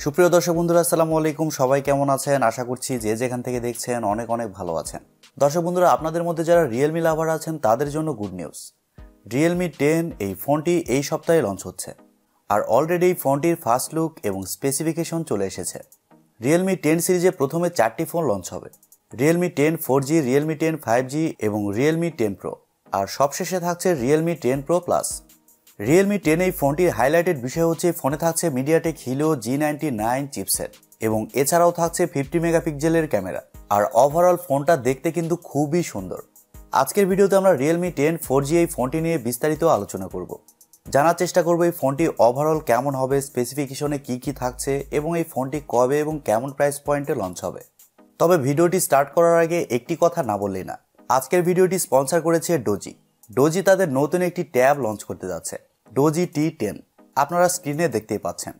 সুপ্রিয় দর্শক বন্ধুরা আসসালামু আলাইকুম। সবাই কেমন আছেন? আশা করছি যে যেখান থেকে দেখছেন অনেক ভালো আছেন। দর্শক বন্ধুরা, আপনাদের মধ্যে যারা Realme লাভার আছেন তাদের জন্য গুড নিউজ। Realme 10 এই ফোনটি এই সপ্তাহে লঞ্চ হচ্ছে, আর অলরেডি এই ফোনটির ফার্স্ট লুক এবং স্পেসিফিকেশন চলে এসেছে। Realme 10 সিরিজে প্রথমে 4টি ফোন লঞ্চ হবে: Realme 10 4G, Realme 10 5G এবং Realme 10 Pro, আর সবশেষে থাকছে Realme 10 Pro Plus। Realme 10 এই ফোনটির হাইলাইটেড বিষয় হচ্ছে ফোনে থাকছে MediaTek Helio G99 চিপসেট এবং এছাড়াও থাকছে 50 মেগাপিক্সেলের ক্যামেরা, আর ওভারঅল ফোনটা দেখতে কিন্তু খুবই সুন্দর। আজকের ভিডিওতে আমরা Realme 10 4G এই ফোনটি নিয়ে বিস্তারিত আলোচনা করব, জানার চেষ্টা করব এই ফোনটি ওভারঅল কেমন হবে, স্পেসিফিকেশনে কি থাকছে এবং এই ফোনটি কবে এবং কেমন প্রাইস পয়েন্টে লঞ্চ হবে। তবে ভিডিওটি স্টার্ট করার আগে একটি কথা না বললেই না, আজকের ভিডিওটি স্পন্সর করেছে ডোজি। ডোজি তাদের নতুন একটি ট্যাব লঞ্চ করতে যাচ্ছে, ডোজি T10। আপনারা স্ক্রিনে দেখতেই পাচ্ছেন।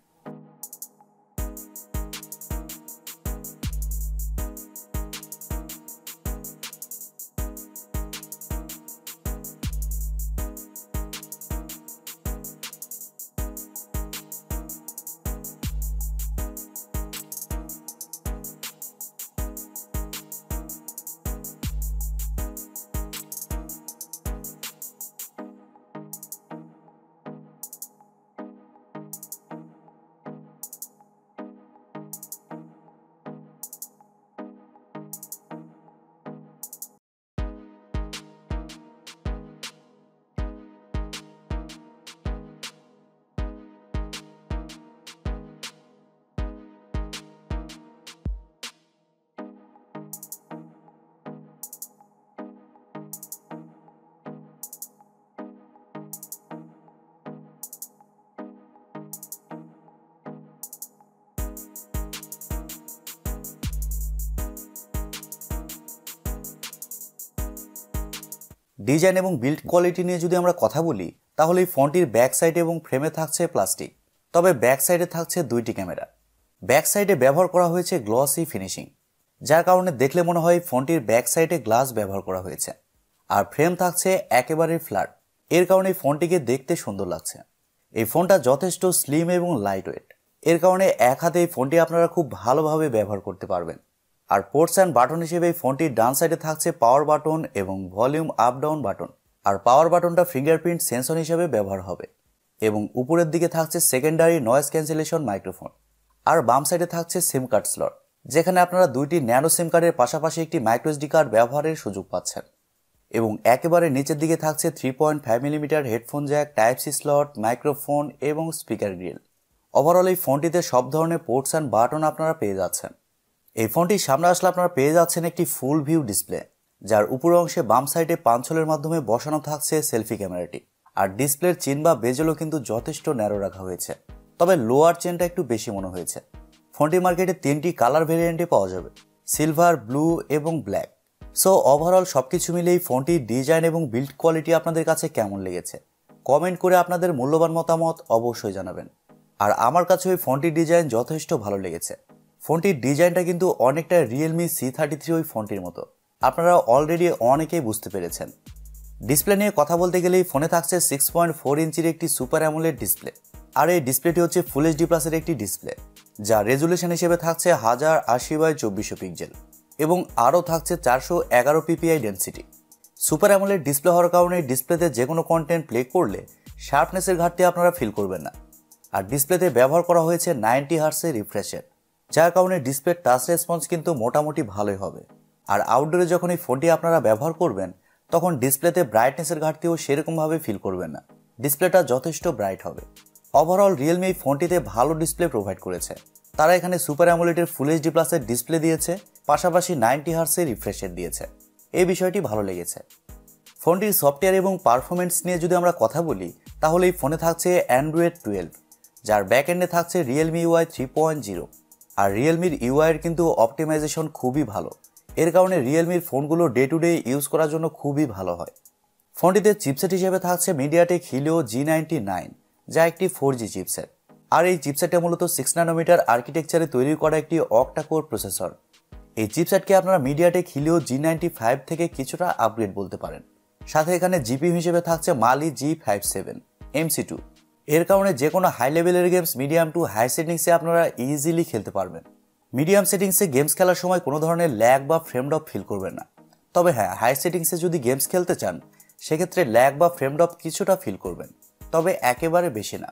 ডিজাইন এবং বিল্ড কোয়ালিটি নিয়ে যদি আমরা কথা বলি, তাহলে এই ফোনটির ব্যাক সাইড এবং ফ্রেমে থাকছে প্লাস্টিক, তবে ব্যাক সাইডে থাকছে দুইটি ক্যামেরা। ব্যাক সাইডে ব্যবহার করা হয়েছে গ্লসি ফিনিশিং, যার কারণে দেখলে মনে হয় ফোনটির ব্যাক সাইডে গ্লাস ব্যবহার করা হয়েছে। আর ফ্রেম থাকছে একেবারে ফ্ল্যাট, এর কারণে এই ফোনটিকে দেখতে সুন্দর লাগছে। এই ফোনটা যথেষ্ট স্লিম এবং লাইট ওয়েট, এর কারণে এক হাতে এই ফোনটি আপনারা খুব ভালোভাবে ব্যবহার করতে পারবেন। আর পোর্টস অ্যান্ড বাটন হিসেবে এই ফোনটির ডান সাইডে থাকছে পাওয়ার বাটন এবং ভলিউম আপ ডাউন বাটন, আর পাওয়ার বাটনটা ফিঙ্গারপ্রিন্ট সেন্সর হিসেবে ব্যবহার হবে। এবং উপরের দিকে থাকছে সেকেন্ডারি নয়েজ ক্যান্সেলেশন মাইক্রোফোন, আর বাম সাইডে থাকছে সিম কার্ড স্লট, যেখানে আপনারা দুইটি ন্যানো সিম কার্ডের পাশাপাশি একটি মাইক্রোএসডি কার্ড ব্যবহারের সুযোগ পাচ্ছেন। এবং একেবারে নিচের দিকে থাকছে 3.5mm headphone jack, type C slot, microphone এবং স্পিকার গ্রিল। ওভারঅল এই ফোনটিতে সব ধরনের পোর্টস অ্যান্ড বাটন আপনারা পেয়ে যাচ্ছেন। এই ফোনটির সামনে আসলে আপনারা পেয়ে যাচ্ছেন একটি ফুল ভিউ ডিসপ্লে, যার উপরের অংশে বাম সাইডে পাঞ্চলের মাধ্যমে বসানো থাকছে সেলফি ক্যামেরাটি। আর ডিসপ্লের চেন বা বেজেলও কিন্তু যথেষ্ট ন্যারো রাখা হয়েছে, তবে লোয়ার চেনটা একটু বেশি মনে হয়েছে। ফোনটি মার্কেটে 3টি কালার ভেরিয়েন্টে পাওয়া যাবে: সিলভার, ব্লু এবং ব্ল্যাক। সো ওভারঅল সবকিছু মিলে এই ফোনটির ডিজাইন এবং বিল্ড কোয়ালিটি আপনাদের কাছে কেমন লেগেছে কমেন্ট করে আপনাদের মূল্যবান মতামত অবশ্যই জানাবেন। আর আমার কাছে ওই ফোনটির ডিজাইন যথেষ্ট ভালো লেগেছে। ফোনটির ডিজাইনটা কিন্তু অনেকটা Realme C33 ওই ফোনটির মতো, আপনারা অলরেডি অনেকেই বুঝতে পেরেছেন। ডিসপ্লে নিয়ে কথা বলতে গেলে এই ফোনে থাকছে 6.4 ইঞ্চির একটি সুপার অ্যামোলেড ডিসপ্লে, আর এই ডিসপ্লেটি হচ্ছে ফুল HD প্লাসের একটি ডিসপ্লে, যা রেজুলেশন হিসেবে থাকছে 1080x2400 পিক্সেল এবং আরও থাকছে 411 ppi density. Super AMOLED display হওয়ার কারণে ডিসপ্লেতে যে কোনো কন্টেন্ট প্লে করলে শার্পনেসের ঘাটতি আপনারা ফিল করবেন না। আর ডিসপ্লেতে ব্যবহার করা হয়েছে 90 হার্টজের রিফ্রেশ রেট, যার কারণে ডিসপ্লের টাচ রেসপন্স কিন্তু মোটামুটি ভালোই হবে। আর আউটডোরে যখন এই ফোনটি আপনারা ব্যবহার করবেন, তখন ডিসপ্লেতে ব্রাইটনেসের ঘাটতিও সেরকমভাবে ফিল করবেন না, ডিসপ্লেটা যথেষ্ট ব্রাইট হবে। ওভারঅল Realme এই ফোনটিতে ভালো ডিসপ্লে প্রোভাইড করেছে। তারা এখানে সুপার অ্যামোলেডের ফুল HD প্লাসের ডিসপ্লে দিয়েছে, পাশাপাশি 90 হার্টজের রিফ্রেশ রেট দিয়েছে, এই বিষয়টি ভালো লেগেছে। ফোনটির সফটওয়্যার এবং পারফরমেন্স নিয়ে যদি আমরা কথা বলি, তাহলে এই ফোনে থাকছে Android 12, যার ব্যাকএন্ডে থাকছে Realme UI 3.0। আর Realmeর UI এর কিন্তু অপটিমাইজেশন খুবই ভালো, এর কারণে Realmeর ফোনগুলো ডে টু ডে ইউজ করার জন্য খুবই ভালো হয়। ফোনটিতে চিপসেট হিসেবে থাকছে MediaTek Helio G99, যা একটি 4G চিপসেট। আর এই চিপসেটটা মূলত 6 ন্যানোমিটার আর্কিটেকচারে তৈরি করা একটি Octa-core প্রসেসর। এই চিপসেটকে আপনারা MediaTek Helio G95 থেকে কিছুটা আপগ্রেড বলতে পারেন। সাথে এখানে জিপিইউ হিসেবে থাকছে Mali G57 MC2। এর কারণে যে কোনো হাই লেভেলের গেমস মিডিয়াম টু হাই সেটিংসে আপনারা ইজিলি খেলতে পারবেন। মিডিয়াম সেটিংসে গেমস খেলার সময় কোনো ধরনের ল্যাগ বা ফ্রেম ড্রপ ফিল করবেন না। তবে হ্যাঁ, হাই সেটিংসে যদি গেমস খেলতে চান সেক্ষেত্রে ল্যাগ বা ফ্রেম ড্রপ কিছুটা ফিল করবেন, তবে একেবারে বেশি না।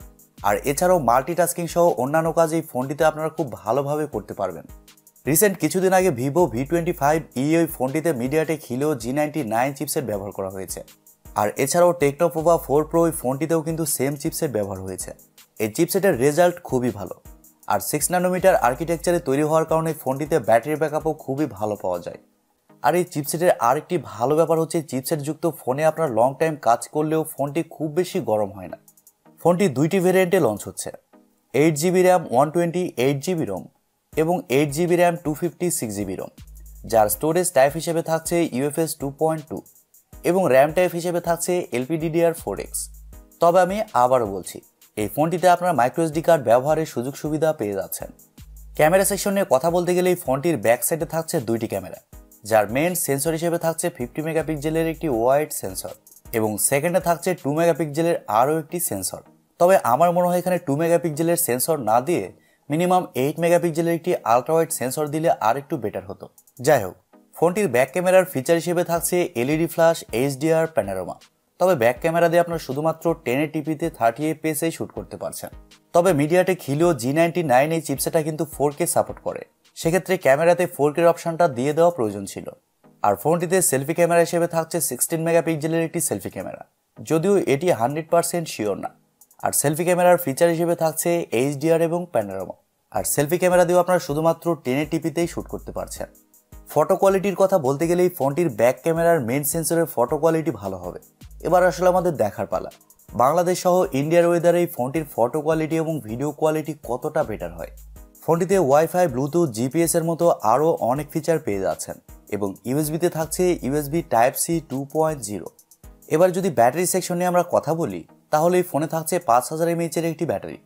আর এছাড়াও মাল্টিটাস্কিং সহ অন্যান্য কাজ এই ফোনটিতে আপনারা খুব ভালোভাবে করতে পারবেন। রিসেন্ট কিছুদিন আগে ভিভো V25e ওই ফোনটিতে MediaTek Helio G99 চিপসেট ব্যবহার করা হয়েছে। আর এছাড়াও টেকটপ 4 Pro ওই ফোনটিতেও কিন্তু সেম চিপসেট ব্যবহার হয়েছে। এই চিপসেটের রেজাল্ট খুবই ভালো। আর 6 ন্যানোমিটার আর্কিটেকচারে তৈরি হওয়ার কারণে ফোনটিতে ব্যাটারি ব্যাকআপও খুবই ভালো পাওয়া যায়। আর এই চিপসেটের আরেকটি ভালো ব্যাপার হচ্ছে চিপসেটযুক্ত ফোনে আপনার লং টাইম কাজ করলেও ফোনটি খুব বেশি গরম হয় না। ফোনটি দুইটি ভেরিয়েন্টে লঞ্চ হচ্ছে, 8GB RAM 128GB ROM এবং 8GB RAM 256GB ROM, যার স্টোরেজ টাইপ হিসেবে থাকছে UFS 2.2 এবং র্যাম টাইপ হিসেবে থাকছে LPDDR4X। তবে আমি আবারও বলছি, এই ফোনটিতে আপনারা মাইক্রোএসডি কার্ড ব্যবহারের সুযোগ সুবিধা পেয়ে যাচ্ছেন। ক্যামেরা সেকশন নিয়ে কথা বলতে গেলে এই ফোনটির ব্যাক সাইডে থাকছে দুইটি ক্যামেরা, যার মেইন সেন্সর হিসেবে থাকছে 50 মেগাপিক্সেলের একটি ওয়াইড সেন্সর এবং সেকেন্ডে থাকছে 2 মেগাপিক্সেলের আরও একটি সেন্সর। তবে আমার মনে হয় এখানে 2 মেগাপিক্সেলের সেন্সর না দিয়ে মিনিমাম 8 মেগাপিক্সেলের একটি আলট্রা ওয়াইড সেন্সর দিলে আর একটু বেটার হতো। যাই হোক, ফোনটির ব্যাক ক্যামেরার ফিচার হিসেবে থাকছে এলইডি ফ্ল্যাশ, HDR প্যানোরামা। তবে ব্যাক ক্যামেরা দিয়ে আপনারা শুধুমাত্র 1080p 30 fps শুট করতে পারছেন। তবে MediaTek Helio G99 এই চিপসেটটা কিন্তু 4K সাপোর্ট করে, সেক্ষেত্রে ক্যামেরাতে 4K অপশনটা দিয়ে দেওয়া প্রয়োজন ছিল। আর ফোনটিতে সেলফি ক্যামেরা হিসেবে থাকছে 16 মেগাপিক্সেলের একটি সেলফি ক্যামেরা, যদিও এটি 100% শিওর না। আর সেলফি ক্যামেরার ফিচার হিসেবে থাকছে HDR এবং প্যানোরামা। আর সেলফি ক্যামেরা দিয়েও আপনারা শুধুমাত্র 1080p শুট করতে পারছেন। ফটো কোয়ালিটির কথা বলতে গেলে এই ফোনটির ব্যাক ক্যামেরার মেইন সেন্সরের ফটো কোয়ালিটি ভালো হবে। এবার আসলে আমাদের দেখার পালা, বাংলাদেশ সহ ইন্ডিয়ার ওয়েদারে এই ফোনটির ফটো কোয়ালিটি এবং ভিডিও কোয়ালিটি কতটা বেটার হয়। ফোনটিতে ওয়াইফাই, ব্লুটুথ, জিপিএস এর মতো আরও অনেক ফিচার পেয়ে যাচ্ছেন এবং ইউএসবিতে থাকছে USB Type-C 2.0। এবার যদি ব্যাটারি সেকশন নিয়ে আমরা কথা বলি, তাহলে এই ফোনে থাকছে 5000 mAh এর একটি ব্যাটারি।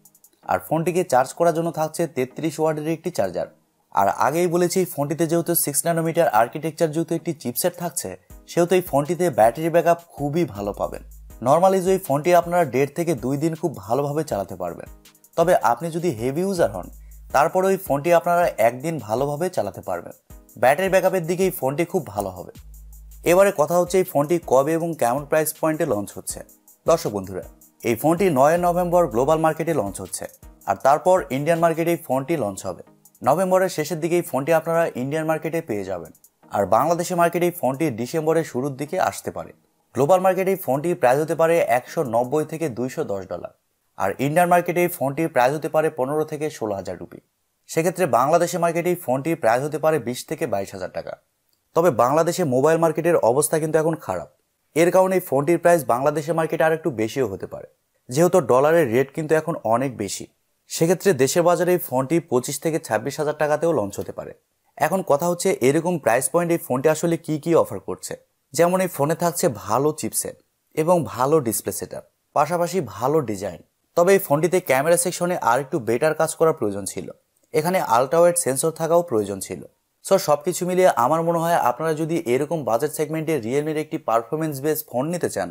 আর ফোনটিকে চার্জ করার জন্য থাকছে 33 ওয়াটের একটি চার্জার। আর আগেই বলেছি এই ফোনটিতে যেহেতু 6 ন্যানোমিটার আর্কিটেকচার যুক্ত একটি চিপসেট থাকছে, সেহেতু এই ফোনটিতে ব্যাটারি ব্যাকআপ খুবই ভালো পাবেন। নর্মালি এই ফোনটি আপনারা 1.5 থেকে 2 দিন খুব ভালোভাবে চালাতে পারবেন। তবে আপনি যদি হেভি ইউজার হন, তারপরে ওই ফোনটি আপনারা একদিন ভালোভাবে চালাতে পারবেন। ব্যাটারি ব্যাকআপের দিকে এই ফোনটি খুব ভালো হবে। এবারে কথা হচ্ছে এই ফোনটি কবে এবং কেমন প্রাইস পয়েন্টে লঞ্চ হচ্ছে। দর্শক বন্ধুরা, এই ফোনটি 9 নভেম্বর গ্লোবাল মার্কেটে লঞ্চ হচ্ছে, আর তারপর ইন্ডিয়ান মার্কেটে এই ফোনটি লঞ্চ হবে। নভেম্বরের শেষের দিকে এই ফোনটি আপনারা ইন্ডিয়ান মার্কেটে পেয়ে যাবেন, আর বাংলাদেশের মার্কেটে এই ফোনটি ডিসেম্বরের শুরুর দিকে আসতে পারে। গ্লোবাল মার্কেটে এই ফোনটির প্রাইস হতে পারে $190 থেকে $210, আর ইন্ডিয়ান মার্কেটে এই ফোনটির প্রাইস হতে পারে 15 থেকে 16,000 রুপি। সেক্ষেত্রে বাংলাদেশের মার্কেটে এই ফোনটির প্রাইস হতে পারে 20 থেকে 22,000 টাকা। তবে বাংলাদেশে মোবাইল মার্কেটের অবস্থা কিন্তু এখন খারাপ, এর কারণে এই ফোনটির প্রাইস বাংলাদেশের মার্কেটে আর একটু বেশিও হতে পারে, যেহেতু ডলারের রেট কিন্তু এখন অনেক বেশি। সেক্ষেত্রে দেশের বাজারে এই ফোনটি 25 থেকে 26,000 টাকাতেও লঞ্চ হতে পারে। এখন কথা হচ্ছে এরকম প্রাইস পয়েন্ট এই ফোনটি আসলে কি অফার করছে। যেমন এই ফোনে থাকছে ভালো চিপসেট এবং ভালো ডিসপ্লে সেটআপ, পাশাপাশি ভালো ডিজাইন। তবে এই ফোনটিতে ক্যামেরা সেকশনে আর একটু বেটার কাজ করার প্রয়োজন ছিল, এখানে আলট্রা ওয়াইড সেন্সর থাকাও প্রয়োজন ছিল। সো সবকিছু মিলিয়ে আমার মনে হয় আপনারা যদি এরকম বাজেট সেগমেন্টে রিয়েলমির একটি পারফরমেন্স বেস ফোন নিতে চান,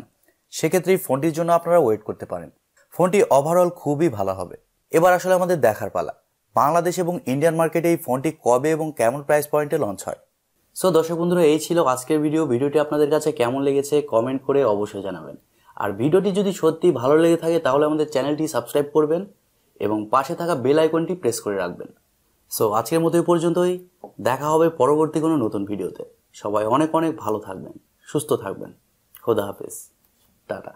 সেক্ষেত্রে এই ফোনটির জন্য আপনারা ওয়েট করতে পারেন। ফোনটি ওভারঅল খুবই ভালো হবে। এবার আসলে আমাদের দেখার পালা, বাংলাদেশ এবং ইন্ডিয়ান মার্কেটে এই ফোনটি কবে এবং কেমন প্রাইস পয়েন্টে লঞ্চ হয়। সো দর্শক বন্ধুরা, এই ছিল আজকের ভিডিওটি আপনাদের কাছে কেমন লেগেছে কমেন্ট করে অবশ্যই জানাবেন। আর ভিডিওটি যদি সত্যি ভালো লেগে থাকে তাহলে আমাদের চ্যানেলটি সাবস্ক্রাইব করবেন এবং পাশে থাকা বেল আইকনটি প্রেস করে রাখবেন। সো আজকের মতো এই পর্যন্তই, দেখা হবে পরবর্তী কোনো নতুন ভিডিওতে। সবাই অনেক ভালো থাকবেন, সুস্থ থাকবেন। খোদা হাফেজ, টাটা।